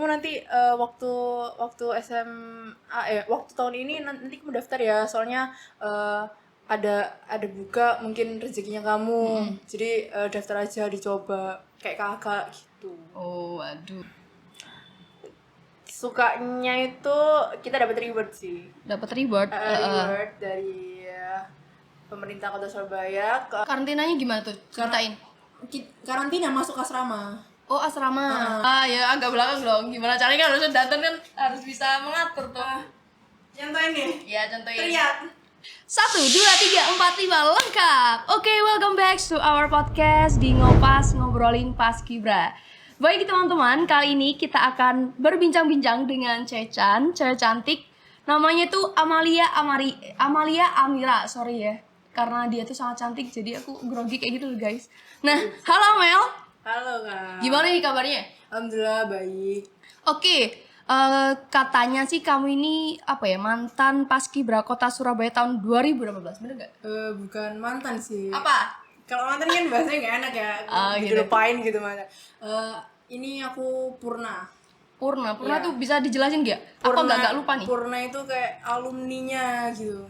kamu nanti waktu SMA waktu tahun ini nanti kamu daftar ya, soalnya ada buka mungkin rezekinya kamu. Jadi daftar aja, dicoba kayak kakak gitu. Oh, waduh. Sukanya itu kita dapat reward sih. Dapat reward. Reward dari pemerintah Kota Surabaya. Karantinanya gimana tuh? Ceritain. Karantina masuk asrama. Oh, asrama. Ya agak belakang dong. Gimana caranya kan harusnya datang kan harus bisa mengatur tuh. Contohin nih. Ya, contohin. Teriak. 1, 2, 3, 4, 5 lengkap. Oke, welcome back to our podcast di Ngopas Ngobrolin Paskibra. Baik teman-teman, kali ini kita akan berbincang-bincang dengan cewek cantik. Namanya tuh Amalia Amira, sorry ya. Karena dia tuh sangat cantik, jadi aku grogi kayak gitu loh guys. Nah, halo Mel. Halo Kak. Gimana nih kabarnya? Alhamdulillah baik. Oke, katanya sih kamu ini mantan Paskibra Kota Surabaya tahun 2018, bener nggak? Bukan mantan sih. Apa? Kalau mantan kan bahasanya nggak enak ya. Gitu. Dilupain gitu mantan. Ini aku Purna. Purna Ya. tuh bisa dijelasin nggak? Aku nggak lupa nih. Purna itu kayak alumninya gitu.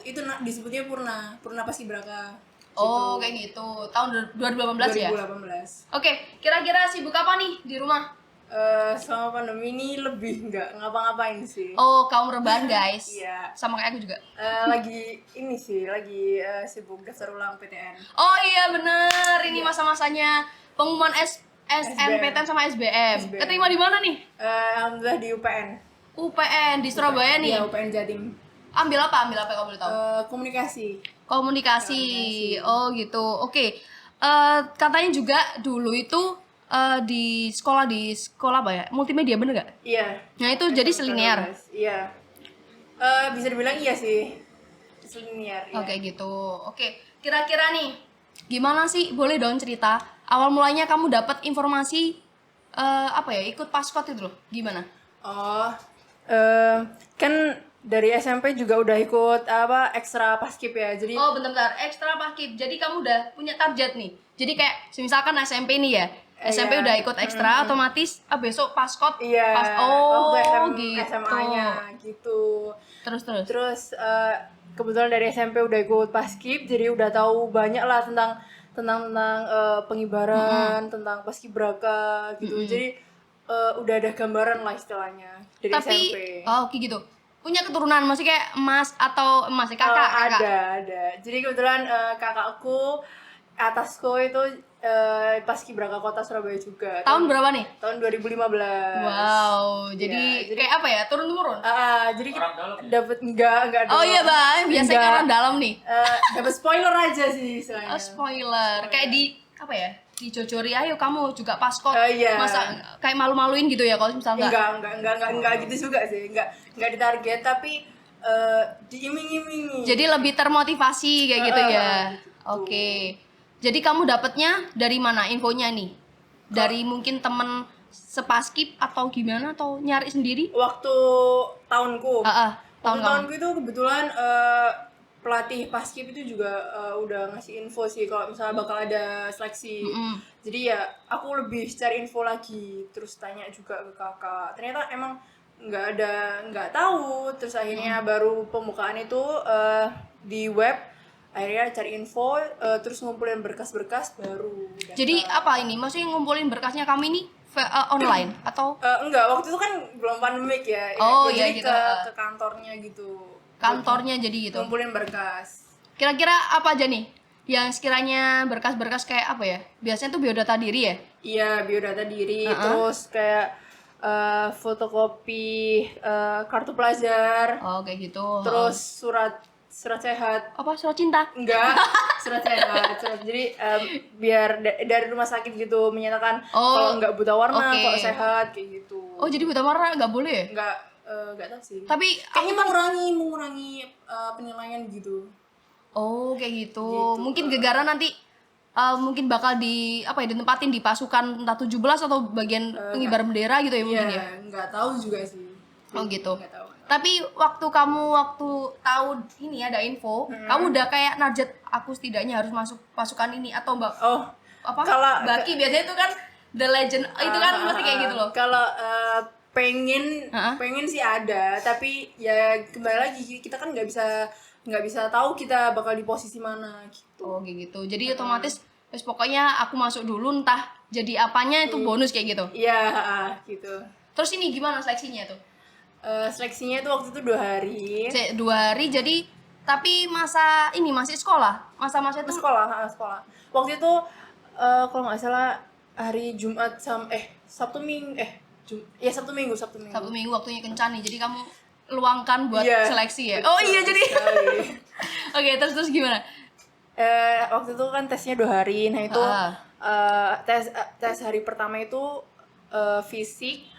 Itu disebutnya Purna Paskibraka. Oh, kayak gitu. Tahun 2018 ya? 2018. Oke, kira-kira sibuk apa nih di rumah? Selama pandemi ini lebih nggak ngapa-ngapain sih. Oh, kamu rebahan guys. Iya. Sama kayak aku juga. Lagi sibuk daftar ulang PTN. Oh iya bener, ini masa-masanya pengumuman SNPTN sama SBM. Keterima di mana nih? Alhamdulillah di UPN. UPN di Surabaya nih. Iya, UPN Jatim. Ambil apa kalau boleh tahu? Komunikasi. Oh gitu. Oke. Katanya juga dulu itu di sekolah apa ya? Multimedia, bener nggak? Iya. Nah itu jadi selinear. Iya. Bisa dibilang iya sih. Selinear. Oke gitu. Oke. Kira-kira nih, gimana sih? Boleh dong cerita. Awal mulanya kamu dapat informasi ikut paskot itu loh. Gimana? Oh. Kan dari SMP juga udah ikut ekstra paskib ya. Jadi Oh bentar, ekstra paskib. Jadi kamu udah punya target nih. Jadi kayak misalkan SMP nih ya. SMP iya. udah ikut ekstra, otomatis besok paskot. iya. Gitu. SMA-nya gitu. Terus. Kebetulan dari SMP udah ikut paskib, jadi udah tahu banyak lah tentang pengibaran, tentang paskibraka gitu. Jadi udah ada gambaran lah istilahnya dari SMP. Oke gitu. Punya keturunan, maksudnya kayak emas atau kakak? Ada. Jadi kebetulan kakakku atasku itu paskibraka Kota Surabaya juga. Tahun berapa nih? Tahun 2015. Wow, jadi kayak apa ya? Turun-temurun? Jadi dapat enggak Oh iya bang, biasanya orang dalam nih. Dapat spoiler aja sih istilahnya. Spoiler. Kayak dicocori, ayo kamu juga paskot. Iya. Masa kayak malu-maluin gitu ya kalau misalnya enggak gitu juga sih. Enggak ditarget tapi diiming-imingi. Jadi lebih termotivasi kayak gitu ya. Gitu. Oke. Jadi kamu dapatnya dari mana infonya nih? Dari mungkin temen sepaskib atau gimana, atau nyari sendiri? Waktu tahunku. Tahunku itu kebetulan pelatih paskib itu juga udah ngasih info sih kalau misalnya bakal ada seleksi. Jadi ya aku lebih cari info lagi, terus tanya juga ke kakak. Ternyata emang nggak tahu. Terus akhirnya baru pembukaan itu di web. Akhirnya cari info, terus ngumpulin berkas-berkas baru. Jadi apa ini? Maksudnya ngumpulin berkasnya kami ini online atau? Enggak, waktu itu kan belum pandemik ya. Oh ya, iya jadi gitu. ke kantornya gitu. Kantornya jadi gitu. Ngumpulin berkas. Kira-kira apa aja nih? Yang sekiranya berkas-berkas kayak apa ya? Biasanya tuh biodata diri ya? Iya, biodata diri, terus kayak fotokopi kartu pelajar. Oh kayak gitu. Terus surat sehat. Apa, surat cinta? Enggak, surat sehat. Jadi biar dari rumah sakit gitu menyatakan kalau nggak buta warna, kalau sehat kayak gitu. Oh jadi buta warna nggak boleh ya? Nggak tahu sih. Tapi kayaknya mengurangi penilaian gitu. Oh kayak gitu. Mungkin gegara nanti mungkin bakal ditempatin di pasukan entah 17 atau bagian pengibar bendera gitu ya mungkin ya. Nggak tahu juga sih. Oh gitu. Nggak tahu. Tapi waktu tahu ini ada info, kamu udah kayak narjet aku setidaknya harus masuk pasukan ini atau baki biasanya itu kan the legend itu kan pasti kayak gitu loh. Kalau pengen sih ada, tapi ya kembali lagi kita kan nggak bisa tahu kita bakal di posisi mana gitu. Oh kayak gitu. Jadi otomatis wes pokoknya aku masuk dulu, entah jadi apanya itu bonus kayak gitu. Iya, gitu. Terus ini gimana seleksinya tuh? Seleksinya itu waktu itu 2 hari. 2 hari, jadi tapi masih sekolah. Masa-masa itu sekolah. Waktu itu kalau nggak salah hari Jumat Sabtu Minggu Sabtu Minggu waktunya kencan nih. Jadi kamu luangkan buat seleksi ya. Betul, oh iya jadi. Oke, terus gimana? Waktu itu kan tesnya 2 hari. Nah itu tes hari pertama itu fisik.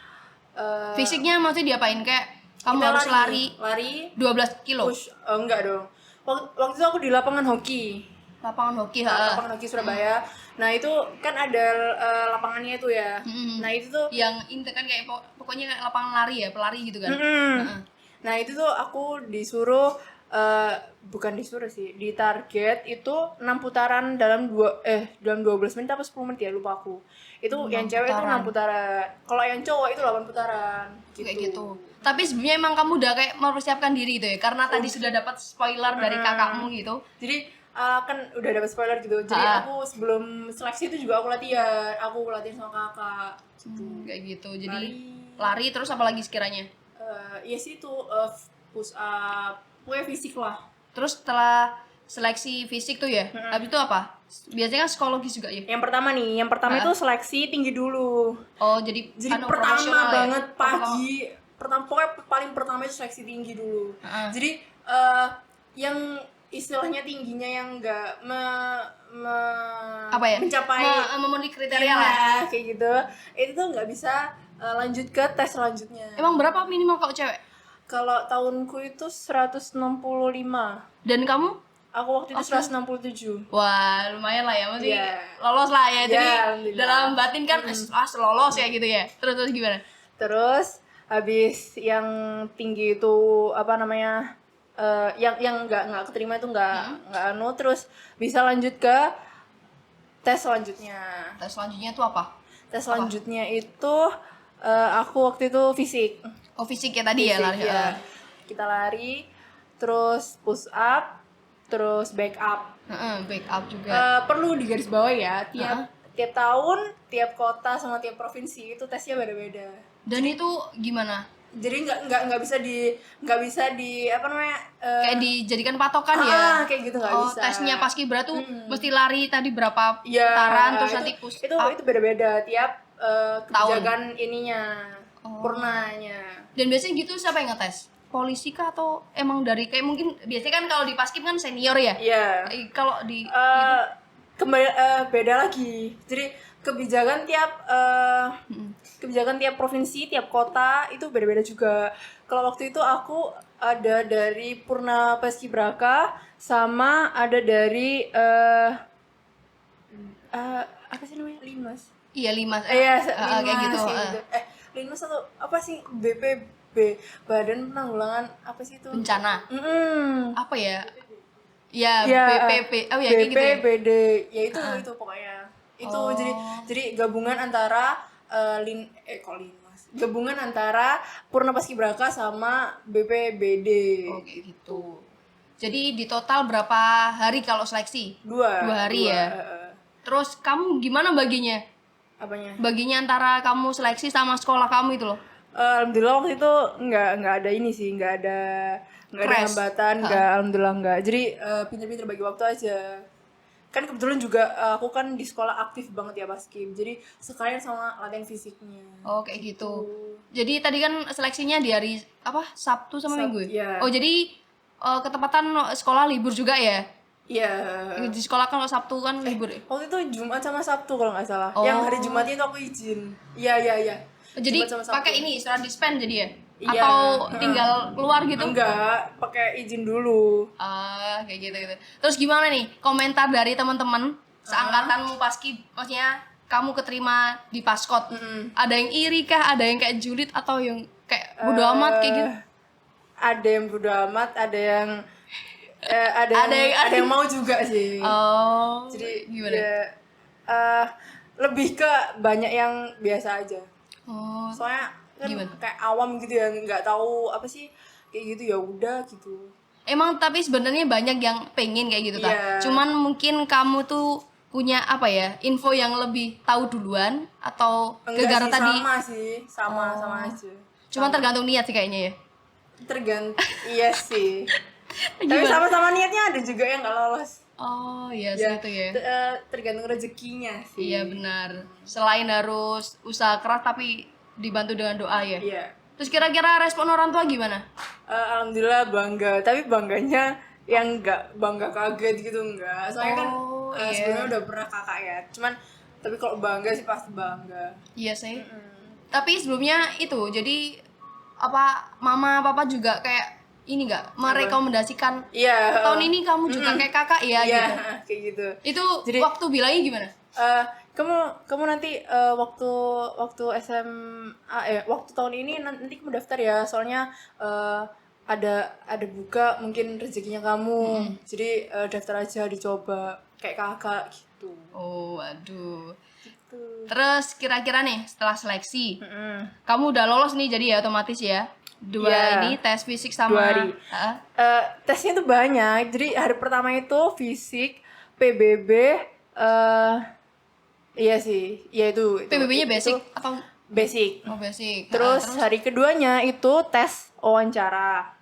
Fisiknya maksudnya diapain, kayak kamu harus lari 12 kilo? Push, enggak dong. Waktu itu aku di lapangan hoki. Lapangan hoki Surabaya. Nah itu kan ada lapangannya itu ya. Nah itu tuh yang kan kayak pokoknya kayak lapangan lari ya, pelari gitu kan. Nah itu tuh aku disuruh bukan disuruh sih, ditarget itu 6 putaran dalam 12 menit apa 10 menit ya, lupa aku. Itu yang cewek itu 6 putaran. Kalau yang cowok itu 8 putaran gitu. Kayak gitu. Tapi sebenarnya emang kamu udah kayak mempersiapkan diri itu ya, karena tadi sudah dapat spoiler dari kakakmu gitu. Jadi kan udah dapat spoiler gitu. Jadi aku sebelum seleksi itu juga aku latihan sama kakak gitu. Kayak gitu. Jadi lari terus apa lagi sekiranya? Iya sih itu push up, pokoknya fisik lah. Terus setelah seleksi fisik tuh ya, habis itu apa? Biasanya kan psikologis juga ya? Yang pertama itu seleksi tinggi dulu. Oh, jadi pertama banget ya? Pagi. Pokoknya paling pertama itu seleksi tinggi dulu. Jadi yang istilahnya tingginya yang enggak mencapai memenuhi kriteria lah kayak gitu. Itu tuh nggak bisa lanjut ke tes selanjutnya. Emang berapa minimal kalau cewek? Kalau tahunku itu 165. Dan kamu? Aku waktu itu 167. Wah, lumayan lah ya, masih lolos lah ya. Jadi dalam batin kan lolos ya gitu ya. Terus gimana? Terus habis yang tinggi itu apa namanya? Yang nggak keterima itu nggak terus bisa lanjut ke tes selanjutnya. Tes selanjutnya itu apa? Tes selanjutnya itu aku waktu itu fisik. Oh, fisik ya tadi fisik, ya lari. Ya. Kita lari, terus push up, terus back up. Back up juga. Perlu digarisbawahi ya, tiap tahun, tiap kota sama tiap provinsi itu tesnya beda-beda. Dan itu gimana? Jadi nggak bisa di apa namanya? Kayak dijadikan patokan ya? Kayak gitu nggak bisa. Tesnya paskibra tuh mesti lari tadi berapa putaran terus nanti push up. Itu beda-beda tiap kebijakan ininya, purnanya. Dan biasanya gitu siapa yang ngetes? Polisi kah atau emang dari kayak mungkin biasanya kan kalau di paskib kan senior ya? Iya. Kalau di kembali beda lagi. Jadi kebijakan tiap provinsi, tiap kota itu beda-beda juga. Kalau waktu itu aku ada dari Purna Paskibraka sama ada dari apa sih namanya? Limas. Iya, Limas. Limas kayak gitu. Limas atau apa sih? Badan Penanggulangan apa sih itu? Bencana. Apa ya? Ya, BPP. Oh ya kayak gitu ya. BPBD. Ya itu pokoknya. Itu jadi gabungan antara gabungan antara Purna Paskibraka sama BPBD. Oh kayak gitu. Jadi di total berapa hari kalau seleksi? 2 hari ya. Terus kamu gimana baginya? Apanya? Baginya antara kamu seleksi sama sekolah kamu itu loh. Alhamdulillah waktu itu nggak ada ini sih, nggak ada hambatan, alhamdulillah nggak. Jadi pinter-pinter bagi waktu aja. Kan kebetulan juga aku kan di sekolah aktif banget ya Paskib, jadi sekalian sama latihan fisiknya. Oh kayak gitu. Jadi tadi kan seleksinya di hari apa? Sabtu sama Minggu ya? Oh jadi ketepatan sekolah libur juga ya? Iya. Di sekolah kan kalau Sabtu kan libur ya? Waktu itu Jumat sama Sabtu kalau nggak salah. Yang hari Jumatnya itu aku izin. Iya. Jadi pakai ini surat dispen jadi ya? Atau tinggal keluar gitu? Enggak, pakai izin dulu. Kayak gitu. Terus gimana nih komentar dari teman-teman seangkatanmu Paskib, maksudnya kamu keterima di Paskot? Ada yang iri kah? Ada yang kayak julid atau yang kayak bodo amat kayak gitu? Ada yang bodo amat, ada yang ada yang mau juga sih. Jadi gimana? Ya, lebih ke banyak yang biasa aja. Soalnya kan kayak awam gitu ya, nggak tahu apa sih kayak gitu, ya udah gitu. Emang tapi sebenarnya banyak yang pengen kayak gitu kan. Cuman mungkin kamu tuh punya apa ya, info yang lebih tahu duluan atau Enggak gara sih, tadi? sama aja. Cuman tergantung niat sih kayaknya ya. Iya sih. Tapi sama-sama niatnya ada juga yang nggak lolos. Oh iya sih itu ya. Tergantung rezekinya sih. Iya benar. Selain harus usaha keras tapi dibantu dengan doa ya. Iya. Terus kira-kira respon orang tua gimana? Alhamdulillah bangga, tapi bangganya yang nggak bangga kaget gitu enggak. Soalnya kan sebelumnya udah pernah kakak ya. Cuman tapi kalau bangga sih pasti bangga. Iya sih. Tapi sebelumnya itu jadi apa mama papa juga kayak ini nggak merekomendasikan tahun ini kamu juga kayak kakak ya gitu. Kayak gitu. Itu jadi, waktu bilangnya gimana? Kamu nanti waktu SMA waktu tahun ini nanti kamu daftar ya, soalnya ada buka mungkin rezekinya kamu. Jadi daftar aja, dicoba kayak kakak gitu. Oh waduh. Gitu. Terus kira-kira nih setelah seleksi kamu udah lolos nih jadi ya otomatis ya ini tes fisik sama tesnya tuh banyak. Jadi hari pertama itu fisik, PBB, iya sih, ya itu PBB-nya basic atau basic. Oh basic. Terus hari keduanya itu tes wawancara.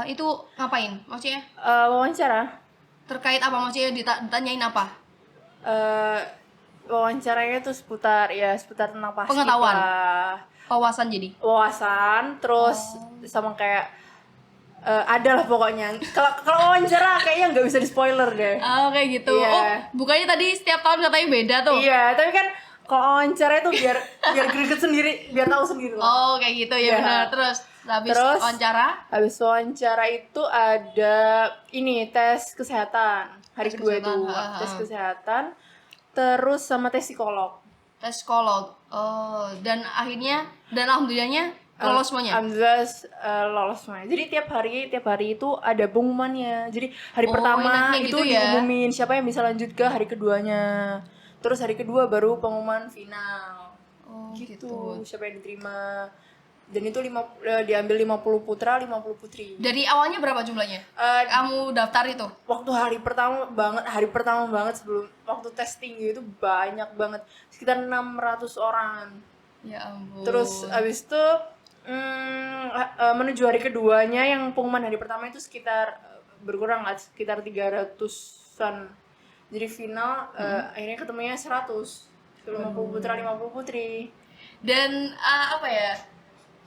Itu ngapain maksudnya? Wawancara terkait apa maksudnya, ditanyain apa? Wawancaranya tuh seputar tentang paskibra, pengetahuan, wawasan, jadi wawasan, terus sama kayak ada lah pokoknya. Kalau wawancara kayaknya nggak bisa di spoiler deh. Oh kayak gitu. Bukannya tadi setiap tahun katanya beda tuh? Iya, tapi kan kalau wawancara itu biar greget sendiri, biar tahu sendiri lah. Oh kayak gitu ya benar. Terus habis wawancara itu ada ini tes kesehatan hari kedua itu tes kesehatan, terus sama tes psikolog. Dan alhamdulillahnya lolos semuanya. Alhamdulillah lolos semuanya. Jadi tiap hari itu ada pengumumannya. Jadi hari pertama itu diumumin siapa yang bisa lanjut ke hari keduanya. Terus hari kedua baru pengumuman final. Gitu. Siapa yang diterima. Dan itu diambil 50 putra, 50 putri. Dari awalnya berapa jumlahnya? Kamu daftar itu? Waktu hari pertama banget sebelum waktu testing itu banyak banget. Sekitar 600 orang. Ya ampun. Terus abis itu menuju hari keduanya yang pengumuman hari pertama itu sekitar berkurang lah, sekitar 300-an. Jadi final akhirnya ketemunya 100. 50 putra, 50 putri. Dan apa ya?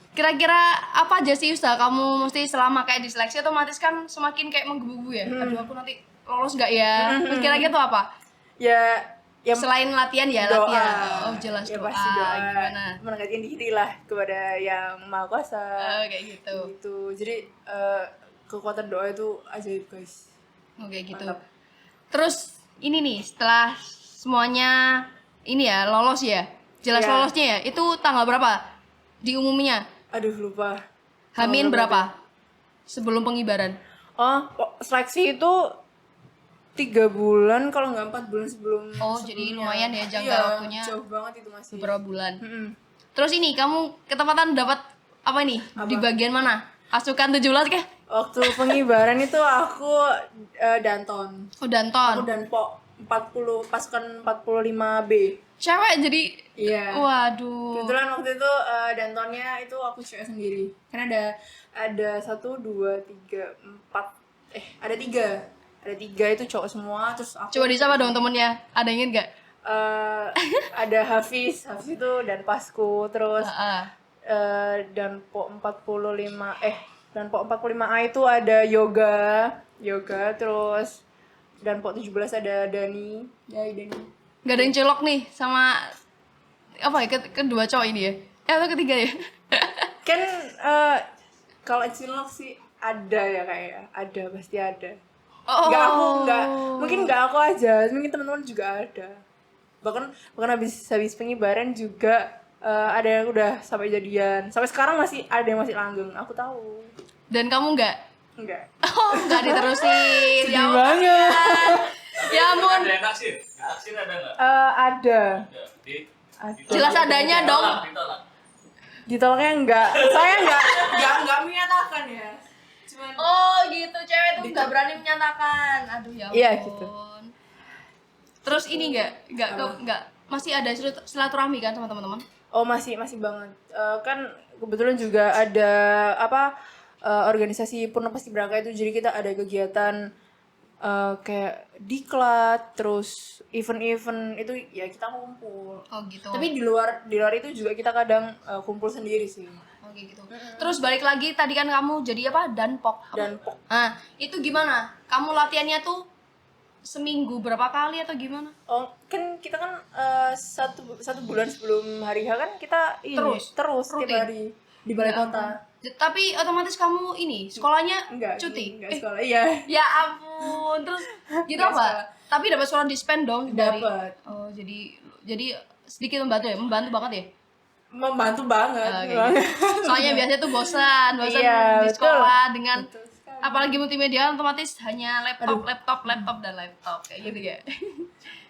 Kira-kira apa aja sih usaha kamu mesti selama kayak di seleksi otomatis kan semakin kayak menggebu-gebu ya? Aduh aku nanti lolos nggak ya? Terus kira-kira tuh apa? Ya selain latihan ya doa. Latihan. Oh jelas ya, doa. Pasti doa. Gimana? Mendekatkan diri lah kepada yang Maha Kuasa. Kayak gitu. Gitu. Jadi kekuatan doa itu ajaib guys. Kayak gitu. Mantap. Terus ini nih setelah semuanya ini ya lolos ya, jelas lolosnya ya. Itu tanggal berapa diumuminya? Aduh lupa. Hamin berapa? Sebelum pengibaran. Seleksi itu 3 bulan kalau nggak 4 bulan sebelum. Jadi lumayan ya jangka waktunya. Jauh banget itu masih. Beberapa bulan. Terus ini kamu ketempatan dapat apa ini? Di bagian mana? Asukan 17 kah? Waktu pengibaran itu aku Danton. Danton. Aku Danpo 40 pasukan 45B. Cewek jadi. Iya. Waduh. Kebetulan waktu itu Dantonnya itu aku cewek sendiri. Karena ada 1 2 3 4 ada 3. Ada 3 itu cowok semua, terus aku. Coba disapa dong temennya. Ada ingin nggak? Ada Hafiz itu dan Pasku, terus Danpo 45A itu ada yoga, terus Danpo 17 ada Dani. Gak ada yang celok nih sama apa ya kedua cowok ini ya? Atau ketiga ya? Kan kalau cilok sih ada ya kayak ada, pasti ada. Mungkin nggak aku aja, mungkin teman-teman juga ada. Bahkan habis pengibaran juga ada yang udah sampai jadian. Sampai sekarang masih ada yang masih langgeng, aku tahu. Dan kamu nggak? Enggak. Nggak diterusin. Sedih banget. Ya ampun. Ada yang naksir? Naksir ada nggak? Ada. Jelas adanya dong. Ditolaknya enggak. Saya enggak menyatakan ya. Cuman Oh gitu, cewek tuh nggak berani menyatakan. Aduh ya ampun. Iya, gitu. Terus ini nggak masih ada silaturahmi kan sama teman-teman? Oh masih banget. Kan kebetulan juga ada organisasi Purna Paskibraka itu, jadi kita ada kegiatan kayak diklat, terus event-event itu ya kita kumpul. Oh gitu. Tapi di luar itu juga kita kadang kumpul sendiri sih. Oh gitu. Terus balik lagi tadi kan kamu jadi apa? Danpok. Danpok. Nah, itu gimana? Kamu latihannya tuh seminggu berapa kali atau gimana? Oh, kan kita kan satu bulan sebelum hari H kan kita ini terus rutin. tiap hari di balai kota. Tapi otomatis kamu ini sekolahnya cuti. Enggak sekolah, iya. Ya ampun. Terus gitu apa? Sekolah. Tapi dapat sekolah dispen dong dari. Dapat. Oh, jadi sedikit membantu ya? Membantu banget ya? Membantu banget. Okay. Soalnya biasanya tuh bosan Iya, di sekolah betul. dengan Betul sekali. apalagi multimedia otomatis hanya laptop dan laptop kayak gitu ya.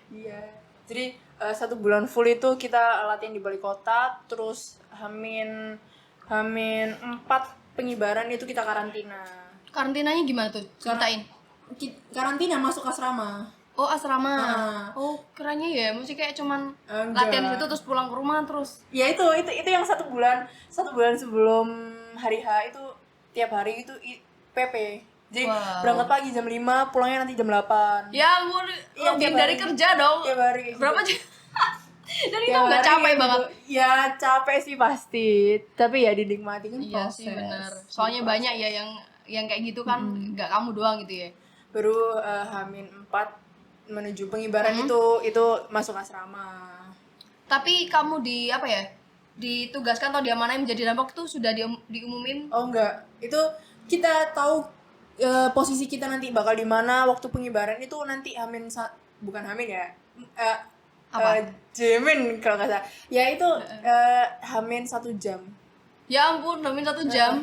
Iya. Jadi 1 bulan full itu kita latihan di balai kota, terus Hamin 4 pengibaran itu kita karantina. Karantinanya gimana tuh? Ceritain. Karantina masuk asrama. Oh, asrama. Nah. Oh, kerennya ya. Mesti kayak cuman Enggak. latihan di situ terus pulang ke rumah terus. Ya itu yang 1 bulan sebelum hari H itu tiap hari itu PP. Jadi berangkat pagi jam 5, pulangnya nanti jam 8. Ya ampun, Iya, lebih tiap dari hari. kerja dong. Tiap hari kayak Berapa gitu. jam? Dan itu nggak capek banget. Ya capek sih pasti, tapi ya dinikmati kan Iya proses. sih benar. Soalnya banyak ya yang kayak gitu kan, nggak kamu doang gitu ya. Baru Hamin 4 menuju pengibaran itu masuk asrama. Tapi kamu ditugaskan atau diamanain menjadi Danpok tuh sudah diumumin? Oh enggak, itu kita tahu posisi kita nanti bakal di mana waktu pengibaran itu nanti bukan Hamin ya. Jemin kalau nggak salah. Ya itu Hamin 1 jam. Ya ampun, Hamin 1 jam.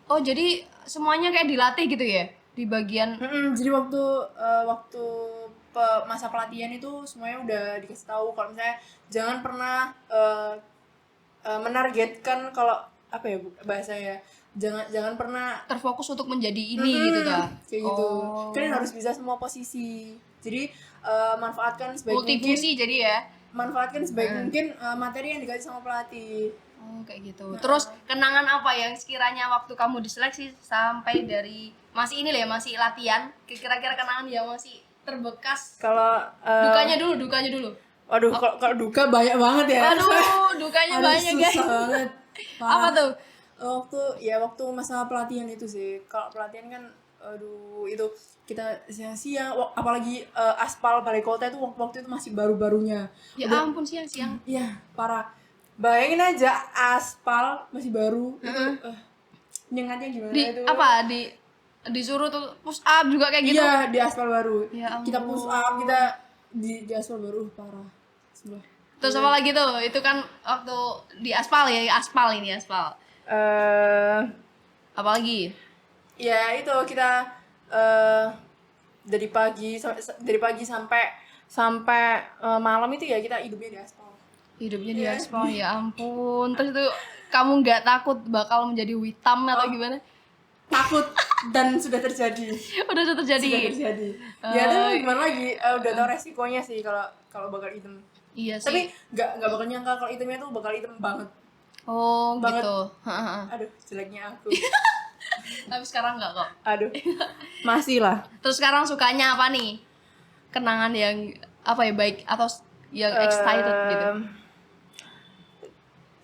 Oh jadi semuanya kayak dilatih gitu ya di bagian. Jadi waktu masa pelatihan itu semuanya udah dikasih tahu kalau misalnya jangan pernah menargetkan, kalau apa ya bahasanya, jangan pernah terfokus untuk menjadi ini gitu ta. kayak gitu. Kalian harus bisa semua posisi. Jadi manfaatkan sebaik multifungsi mungkin. jadi ya. Manfaatkan sebaik mungkin materi yang dikasih sama pelatih. Oh kayak gitu. Terus kenangan apa yang sekiranya waktu kamu diseleksi sampai dari masih ini lah ya, masih latihan, kira-kira kenangan yang masih terbekas? Kalau dukanya dulu. Waduh, kalau duka banyak banget ya. Aduh, dukanya banyak guys. Susah banget. Apa tuh? Waktu masa pelatihan itu sih. Kalau pelatihan kan aduh itu kita siang-siang, apalagi aspal balai kota itu waktu itu masih baru-barunya. Ya ampun, siang-siang. Iya, parah. Bayangin aja aspal masih baru itu nyengatnya gimana itu. Disuruh tuh push up juga kayak gitu. Iya, di aspal baru. Ya Kita push up, kita di aspal baru parah. Sebelah. Terus apa lagi tuh? Itu kan waktu di aspal ya, aspal. Apa lagi? Ya itu kita dari pagi sampai malam itu ya kita hidupnya di aspal. Hidupnya di aspal, ya ampun. Terus itu kamu nggak takut bakal menjadi hitam atau gimana? Takut dan sudah terjadi. Sudah terjadi. Ya tapi gimana lagi? Udah tau resikonya sih kalau bakal hitam. Iya sih. Tapi nggak bakal nyangka kalau hitamnya tuh bakal hitam banget. Oh Banget. gitu. Aduh, jeleknya aku. Tapi sekarang nggak kok. Aduh, masih lah. Terus sekarang sukanya apa nih? Kenangan yang apa ya, baik atau yang excited gitu?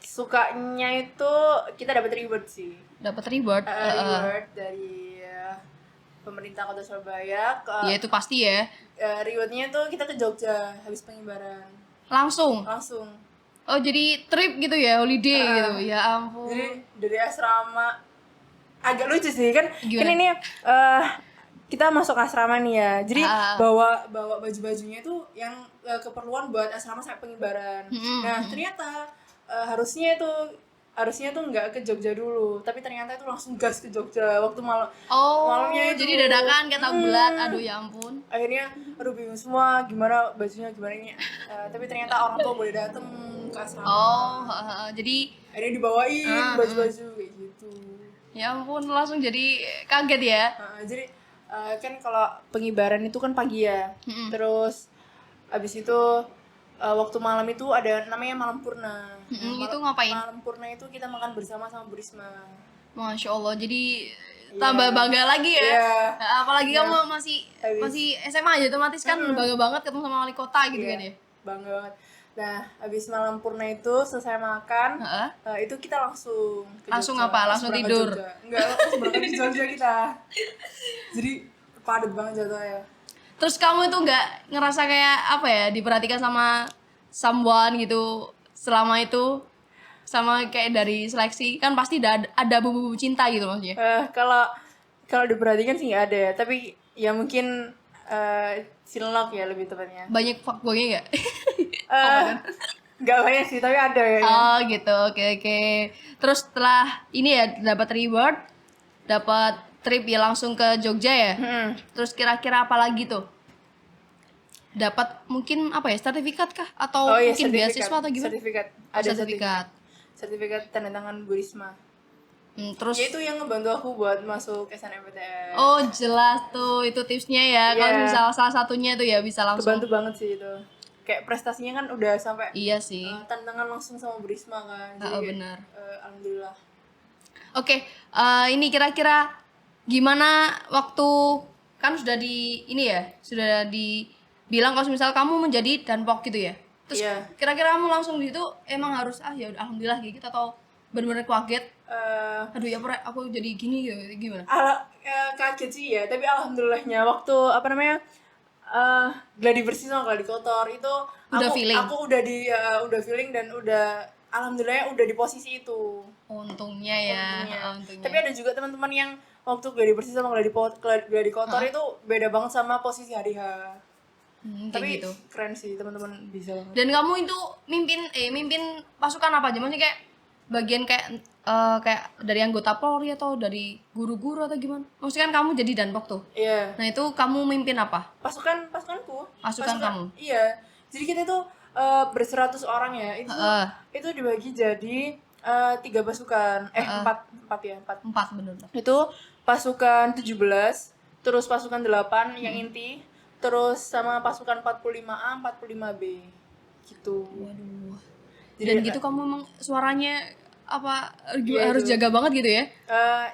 Sukanya itu kita dapat reward sih. Dapat reward? Reward dari pemerintah Kota Surabaya. Ya itu pasti ya. Rewardnya tuh kita ke Jogja habis pengibaran. Langsung? Oh jadi trip gitu ya, holiday gitu. Ya ampun. Jadi dari asrama agak lucu sih kan. Gimana? Kan ini kita masuk asrama nih ya. Jadi bawa baju-bajunya itu yang keperluan buat asrama sampai pengibaran. Nah, ternyata harusnya tuh nggak ke Jogja dulu, tapi ternyata itu langsung gas ke Jogja waktu malamnya itu. Jadi dadakan kayak tahu bulat. Aduh ya ampun. Akhirnya aduh bingung semua gimana bajunya gimana ini. Tapi ternyata orang tua boleh datang ke asrama. Jadi akhirnya dibawain baju-baju kayak gitu. Ya ampun, langsung jadi kaget ya. Jadi kan kalau pengibaran itu kan pagi ya. Terus abis itu waktu malam itu ada namanya malam purna. Itu ngapain? Malam purna itu kita makan bersama sama Bu Risma. Masya Allah, jadi tambah bangga lagi ya. Apalagi kamu masih SMA aja, otomatis kan bangga banget ketemu sama wali kota gitu kan ya. Bangga banget. Nah, habis malam purna itu selesai makan, itu kita langsung ke Jogja. Apa? Langsung tidur? Enggak, langsung berangkat ke Jogja kita. Jadi padat banget jadwalnya. Terus kamu itu nggak ngerasa kayak apa ya, diperhatikan sama someone gitu selama itu, sama kayak dari seleksi kan pasti ada bumbu cinta gitu maksudnya. Kalau diperhatikan sih nggak ada ya, tapi ya mungkin cinlok ya lebih tepatnya. Banyak fuckboy-nya nggak? Nggak banyak sih, tapi ada ya. Oh gitu, oke. Terus setelah ini ya dapat reward, dapat trip ya langsung ke Jogja ya. Terus kira-kira apa lagi tuh? Dapat mungkin apa ya, sertifikat kah? Atau mungkin beasiswa atau gimana? Sertifikat. Sertifikat tanda tangan Bu Risma. Terus ya itu yang ngebantu aku buat masuk SNMPTN. Oh jelas tuh, itu tipsnya ya. Kalau misal salah satunya tuh ya bisa langsung. Kebantu banget sih itu. Kayak prestasinya kan udah sampai. Iya sih. Tanda tangan langsung sama Bu Risma kan. Jadi benar. Alhamdulillah. Oke, ini kira-kira gimana waktu kan sudah dibilang kalau misal kamu menjadi danpok gitu ya. Terus kira-kira kamu langsung gitu emang harus ya udah alhamdulillah gitu atau benar-benar kaget? Aduh ya aku jadi gini gitu, gimana? Kaget sih ya, tapi alhamdulillahnya waktu gladi bersih sama gladi kotor itu aku udah feeling dan udah alhamdulillah udah di posisi itu. Untungnya ya. Tapi ada juga teman-teman yang waktu gladi bersih sama gladi kotor itu beda banget sama posisi hari H. Tapi gitu. Keren sih teman-teman bisa banget. Dan kamu itu mimpin pasukan apa aja? Maksudnya kayak bagian kayak dari anggota Polri atau dari guru-guru atau gimana? Maksudnya kan kamu jadi danpok tuh. Iya. Nah itu kamu mimpin apa? Pasukanku. Pasukan kamu. Iya. Jadi kita tuh ber-100 orang ya. Itu dibagi jadi 3 pasukan. 4 bener. Itu pasukan 17, terus pasukan 8 yang inti, terus sama pasukan 45A, 45B. Gitu. Waduh. Dan gitu kamu emang suaranya harus jaga banget gitu ya?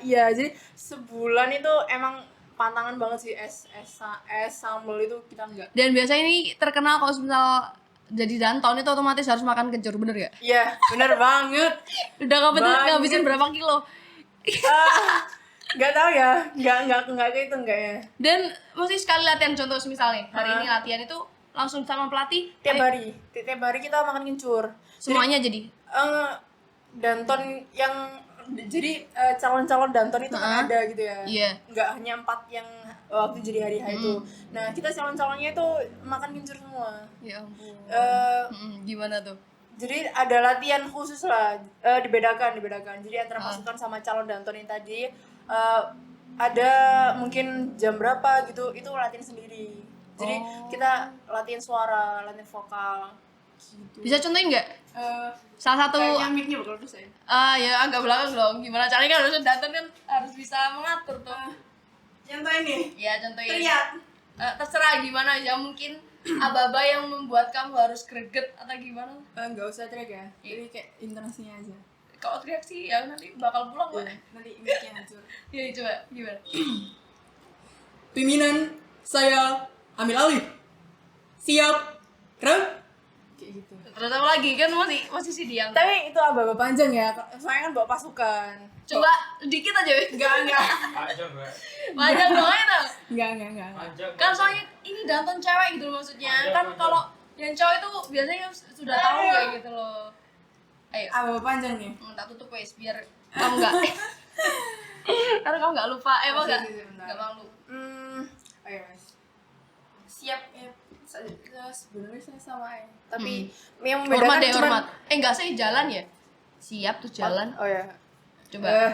Iya, jadi sebulan itu emang pantangan banget sih, es sambal itu kita enggak. Dan biasanya ini terkenal kalau misal jadi danton itu otomatis harus makan kencur, bener gak? Iya, bener banget. Udah ngabisin berapa kilo? Nggak tahu ya, nggak gitu enggak ya. Dan mesti sekali latihan, contoh misalnya hari ini latihan itu langsung sama pelatih tiap hari kita makan kencur semuanya. Jadi danton yang jadi calon-calon danton itu kan ada gitu ya. Nggak hanya 4 yang waktu jadi hari H itu. Nah kita calon-calonnya itu makan kencur semua. Ya ampun. Gimana tuh? Jadi ada latihan khusus lah, dibedakan. Jadi antara pasukan sama calon danton ini tadi ada mungkin jam berapa gitu, itu latihan sendiri. Jadi kita latihan suara, latihan vokal gitu. Bisa contohin nggak? Salah satu kayaknya mic-nya bakal rusak ya? Ya agak belakang dong. Gimana caranya kan harus danton kan harus bisa mengatur tuh. Contohin nih? Ya contohin. Teriak. Terserah gimana aja, mungkin aba-aba yang membuat kamu harus greget atau gimana? Nggak usah teriak ya, jadi kayak intonasinya aja. Kalau teriak sih ya nanti bakal pulang kok. Nanti mic-nya hancur. Ya coba gimana? Pimpinan, saya ambil alih. Siap, rem. Kayak gitu. Terus apa lagi kan masih si Diang. Tapi itu aba-aba panjang ya, soalnya kan bawa pasukan. Coba dikit aja. Enggak. Panjang dong itu. Enggak. Kan soalnya ini danton cewek gitu loh maksudnya. Kan kalau yang cowok itu biasanya sudah tahu kayak gitu loh. Ayo. Aba-aba panjang nih. Tak tutup wes biar kamu enggak. Karena kamu enggak lupa. Emang enggak malu. Ayo guys. Siap ya. Sebenarnya saya sama ya. Tapi yang membedakan hormat. Enggak, saya jalan ya. Siap tuh jalan. Oh ya. Coba.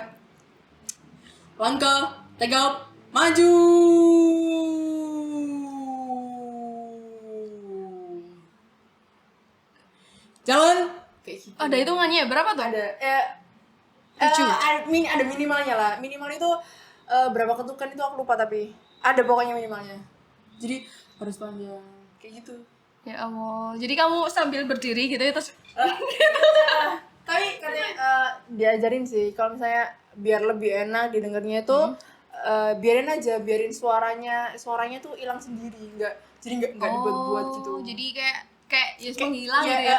Langkah, tegap, maju. jalan kayak gitu. Ada hitungannya berapa tuh? Ada 7. Ada minimalnya lah. Minimal itu berapa ketukan itu aku lupa, tapi ada pokoknya minimalnya. Jadi harus panjang kayak gitu. Ya Allah. Jadi kamu sambil berdiri gitu ya terus tapi katanya diajarin sih kalau misalnya biar lebih enak didengarnya itu biarin aja, biarin suaranya tuh hilang sendiri, nggak dibuat-buat gitu. Jadi kayak menghilang ya, gitu ya.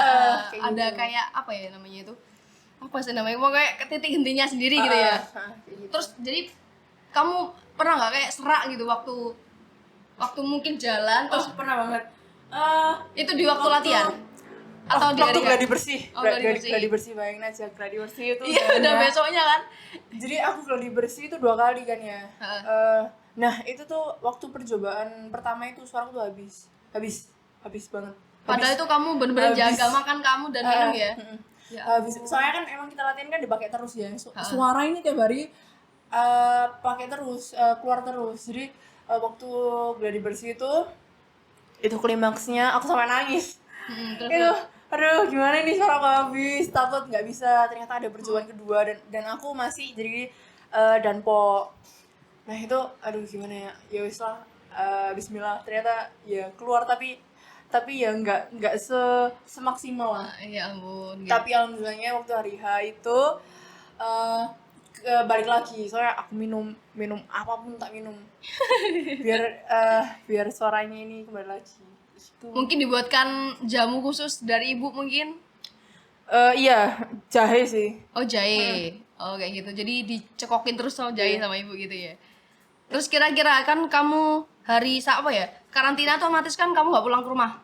kayak Ada gitu. kayak apa ya namanya itu? Apa sih namanya? Pokoknya titik hentinya sendiri gitu ya. Kayak gitu. Terus jadi kamu pernah nggak kayak serak gitu waktu mungkin jalan terus pernah banget. itu di waktu latihan atau di waktu hari gladi bersih. gladi Gladi bersih, bayangin aja gladi bersih itu. iya udah besoknya kan. Jadi aku gladi bersih itu 2 kali kan ya. Nah itu tuh waktu percobaan pertama itu suaraku tuh habis banget. Padahal itu kamu bener-bener Habis. jaga makan kamu dan minum ya. Ya Habis. Soalnya kan emang kita latihan kan dipakai terus ya. Suara ini tiap hari pakai terus, keluar terus. Jadi waktu gladi bersih itu klimaksnya aku sampai nangis. terus Itu aduh gimana ini suara aku habis, takut nggak bisa. Ternyata ada percobaan kedua dan aku masih jadi danpo. Nah itu aduh gimana ya wis lah, bismillah, ternyata ya keluar tapi ya nggak semaksimal lah. ya ampun gitu. Tapi alhamdulillahnya waktu hari H itu balik lagi, soalnya aku minum apapun tak minum biar suaranya ini kembali lagi gitu. Mungkin dibuatkan jamu khusus dari ibu mungkin. Iya, jahe sih. Oh jahe. Oh kayak gitu. Jadi dicekokin terus sama jahe sama ibu gitu ya. Terus kira-kira kan kamu hari apa ya? Karantina otomatis kan kamu nggak pulang ke rumah.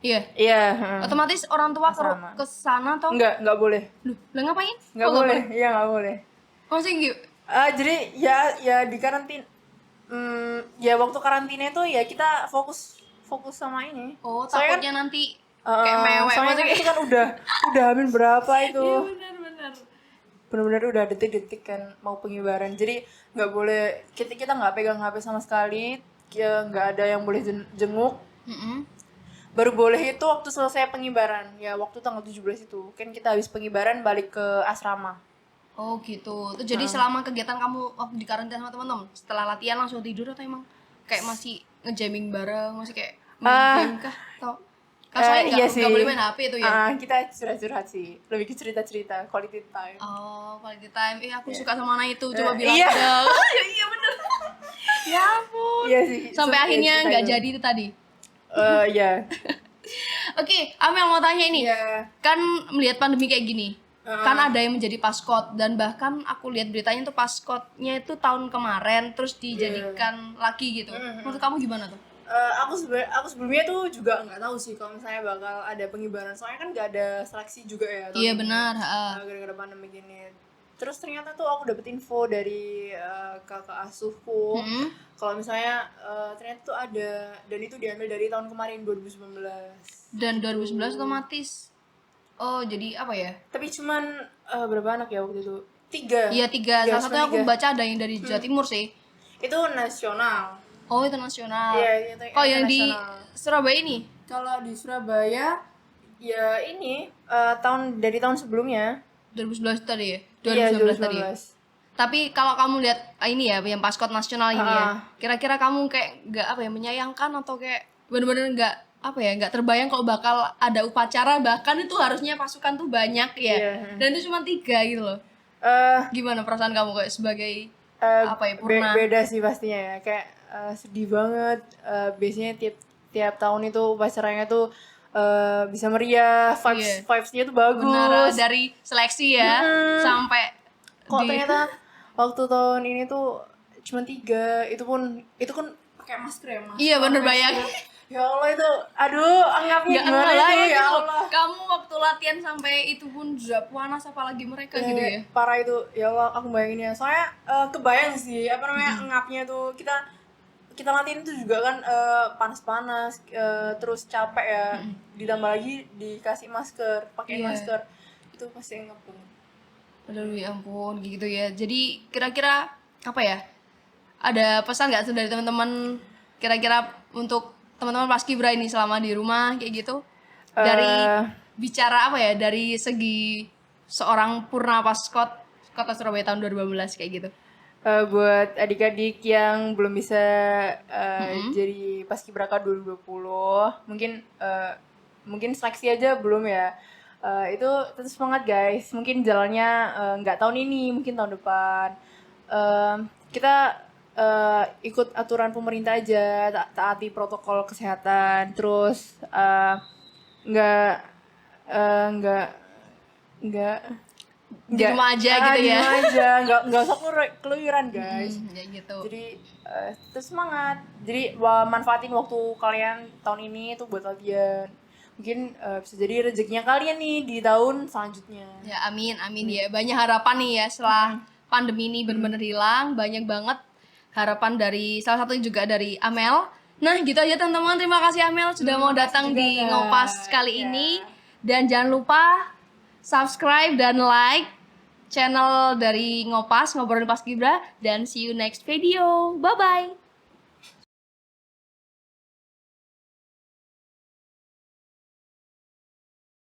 Iya. Iya. Otomatis orang tua Asrama. ke sana atau Nggak boleh. Loh, lah ngapain? Nggak Oh, boleh. Iya nggak boleh. Maksudnya gitu. Jadi ya di karantina. Ya waktu karantina itu ya kita fokus sama ini. Oh, Soalnya takutnya nanti kayak mewek soalnya kan itu kan udah hamil berapa itu. Iya benar. Benar-benar udah detik-detik kan mau pengibaran, jadi nggak boleh kita nggak pegang HP sama sekali, ya nggak ada yang boleh jenguk. Baru boleh itu waktu selesai pengibaran, ya waktu tanggal 17 itu kan kita habis pengibaran balik ke asrama. Oh gitu. Itu jadi selama kegiatan kamu waktu di karantina sama teman-teman, setelah latihan langsung tidur atau emang kayak masih ngejamming bareng, masih kayak main game kah? Atau soalnya nggak boleh main HP itu ya? Kita curhat sih, lebih ke cerita quality time. Oh, quality time. Aku suka sama anak itu. Coba bilang iya. dong. Iya bener. Ya ampun. Iya sih. Sampai akhirnya nggak jadi itu tadi. Iya. Oke, Amel mau tanya ini. Iya. Kan melihat pandemi kayak gini, kan ada yang menjadi paskot dan bahkan aku lihat beritanya tuh paskotnya itu tahun kemarin terus dijadikan lagi gitu. Menurut kamu gimana tuh? Aku sebelumnya tuh juga nggak tahu sih kalau misalnya bakal ada pengibaran, soalnya kan nggak ada seleksi juga ya. Iya benar. Gara-gara pandemi gini. Terus ternyata tuh aku dapet info dari kakak asuhku kalau misalnya ternyata tuh ada, dan itu diambil dari tahun kemarin 2019. Dan 2019 otomatis. Oh jadi apa ya? Tapi cuman berapa anak ya waktu itu? 3. Iya 3. Salah satunya aku baca ada yang dari Jawa Timur sih. Itu nasional. Oh itu nasional. Iya, itu yang di nasional. Surabaya ini? Kalau di Surabaya ya ini dari tahun sebelumnya. 2011 tadi ya? 2019 Iya, tadi ya? Tapi kalau kamu lihat ini ya yang paskot nasional ini ya, kira-kira kamu kayak nggak apa ya menyayangkan atau kayak benar-benar nggak apa ya nggak terbayang kalau bakal ada upacara, bahkan itu harusnya pasukan tuh banyak ya, dan itu cuma 3 gitu loh. Gimana perasaan kamu kayak sebagai apa ya purna? Beda sih pastinya ya, kayak sedih banget. Biasanya tiap tahun itu upacaranya tuh bisa meriah, vibes-nya tuh bagus. Benar, dari seleksi ya sampai kok ternyata waktu tahun ini tuh cuma 3, itu kan pakai masker ya, Mas. Iya bener, bayangin. Ya Allah itu, aduh, anggapnya gimana itu ya Allah. Kamu waktu latihan sampai itu pun sudah panas, apalagi mereka gitu ya. Parah itu, ya Allah, aku bayanginnya. Soalnya kebayang sih, apa namanya, ngapnya tuh kita latihan itu juga kan panas-panas, terus capek ya. Ditambah lagi dikasih masker, pakai masker. Itu pasti ngap banget. Aduh ya ampun gitu ya. Jadi kira-kira apa ya? Ada pesan nggak dari teman-teman kira-kira untuk teman-teman Paskibra ini selama di rumah kayak gitu? Dari bicara apa ya, dari segi seorang Purna Paskot Kota Surabaya tahun 2015 kayak gitu. Buat adik-adik yang belum bisa jadi Paskibraka 2020, mungkin seleksi aja belum ya. Itu tetap semangat guys. Mungkin jalannya nggak tahun ini, mungkin tahun depan. Kita ikut aturan pemerintah aja, taati protokol kesehatan, terus nggak di rumah aja gitu di ya. rumah aja, nggak usah keluyuran guys. Ya gitu. Jadi terus semangat. Jadi manfaatin waktu kalian tahun ini tuh buat latihan. Mungkin bisa jadi rezekinya kalian nih di tahun selanjutnya. Ya amin ya. Banyak harapan nih ya setelah pandemi ini benar-benar hilang. Banyak banget harapan dari salah satu juga dari Amel. Nah gitu aja teman-teman. Terima kasih Amel sudah mau datang di Ngopas kali ini. Dan jangan lupa subscribe dan like channel dari Ngopas, Ngobrolin Paskibra. Dan see you next video. Bye-bye.